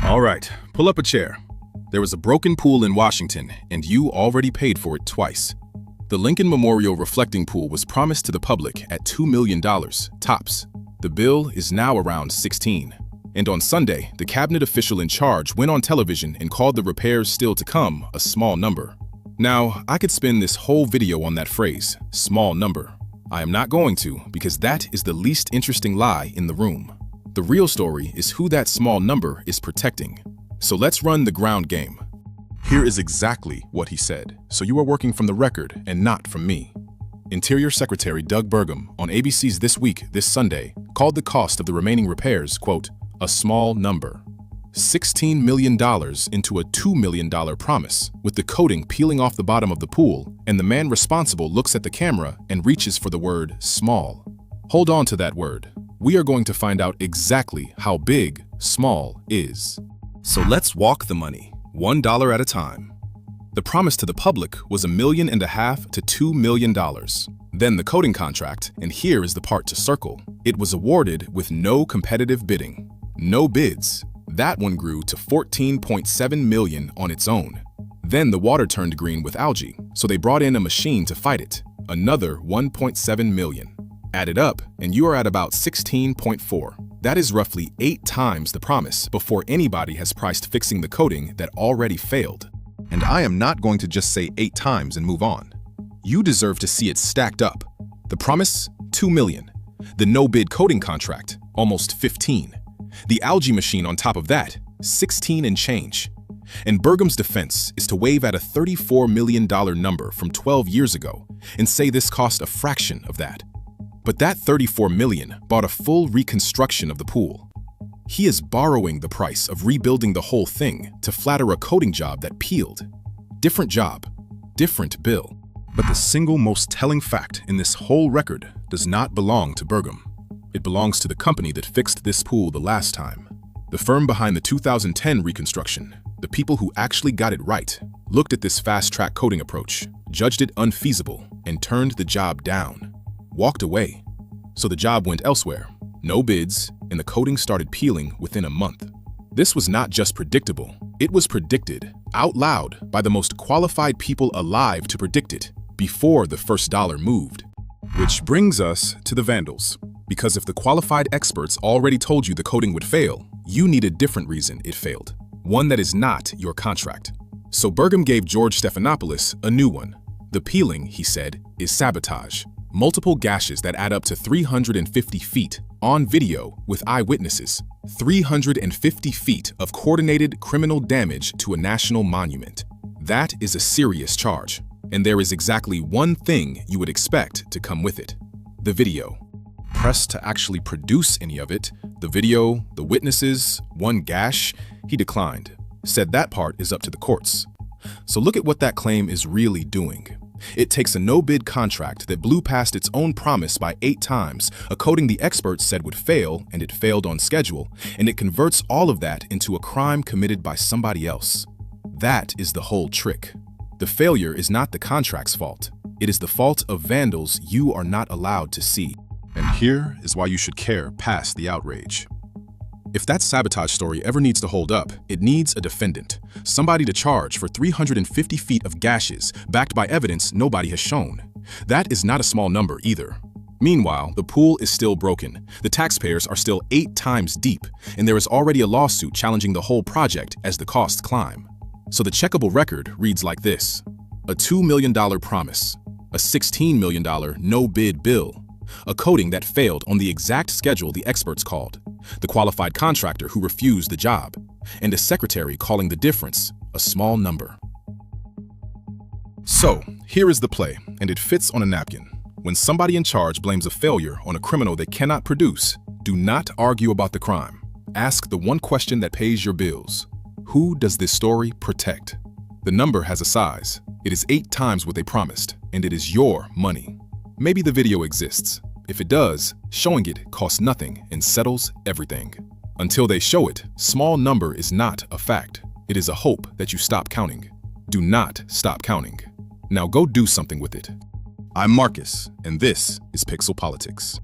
All right, pull up a chair. There was a broken pool in Washington, and you already paid for it twice. The Lincoln Memorial reflecting pool was promised to the public at $2 million, tops. The bill is now around 16. And on Sunday, the cabinet official in charge went on television and called the repairs still to come a small number. Now, I could spend this whole video on that phrase, small number. I am not going to, because that is the least interesting lie in the room. The real story is who that small number is protecting. So let's run the ground game. Here is exactly what he said, so you are working from the record and not from me. Interior Secretary Doug Burgum on ABC's This Week this Sunday called the cost of the remaining repairs, quote, a small number. $16 million into a $2 million promise, with the coating peeling off the bottom of the pool, and the man responsible looks at the camera and reaches for the word small. Hold on to that word. We are going to find out exactly how big small is. So let's walk the money, $1 at a time. The promise to the public was $1.5 million to $2 million. Then the coating contract, and here is the part to circle. It was awarded with no competitive bidding. No bids. That one grew to $14.7 million on its own. Then the water turned green with algae, so they brought in a machine to fight it. Another $1.7 million. Add it up, and you are at about 16.4. That is roughly 8 times the promise before anybody has priced fixing the coating that already failed. And I am not going to just say 8 times and move on. You deserve to see it stacked up. The promise, $2 million. The no-bid coating contract, almost 15. The algae machine on top of that, 16 and change. And Burgum's defense is to wave at a $34 million number from 12 years ago and say this cost a fraction of that. But that $34 million bought a full reconstruction of the pool. He is borrowing the price of rebuilding the whole thing to flatter a coating job that peeled. Different job, different bill. But the single most telling fact in this whole record does not belong to Burgum. It belongs to the company that fixed this pool the last time. The firm behind the 2010 reconstruction, the people who actually got it right, looked at this fast-track coating approach, judged it unfeasible, and turned the job down. Walked away. So the job went elsewhere. No bids, and the coating started peeling within a month. This was not just predictable, it was predicted, out loud, by the most qualified people alive to predict it, before the first dollar moved. Which brings us to the vandals. Because if the qualified experts already told you the coating would fail, you need a different reason it failed. One that is not your contract. So Burgum gave George Stephanopoulos a new one. The peeling, he said, is sabotage. Multiple gashes that add up to 350 feet, on video with eyewitnesses. 350 feet of coordinated criminal damage to a national monument. That is a serious charge, and there is exactly one thing you would expect to come with it. The video. Pressed to actually produce any of it, the video, the witnesses, one gash, he declined. Said that part is up to the courts. So look at what that claim is really doing. It takes a no-bid contract that blew past its own promise by 8 times, a coating the experts said would fail, and it failed on schedule, and it converts all of that into a crime committed by somebody else. That is the whole trick. The failure is not the contract's fault. It is the fault of vandals you are not allowed to see. And here is why you should care past the outrage. If that sabotage story ever needs to hold up, it needs a defendant, somebody to charge for 350 feet of gashes backed by evidence nobody has shown. That is not a small number either. Meanwhile, the pool is still broken, the taxpayers are still 8 times deep, and there is already a lawsuit challenging the whole project as the costs climb. So the checkable record reads like this: a $2 million promise, a $16 million no-bid bill, a coating that failed on the exact schedule the experts called, the qualified contractor who refused the job, and a secretary calling the difference a small number. So, here is the play, and it fits on a napkin. When somebody in charge blames a failure on a criminal they cannot produce, do not argue about the crime. Ask the one question that pays your bills. Who does this story protect? The number has a size. It is 8 times what they promised, and it is your money. Maybe the video exists. If it does, showing it costs nothing and settles everything. Until they show it, small number is not a fact. It is a hope that you stop counting. Do not stop counting. Now go do something with it. I'm Marcus, and this is Pixel Politics.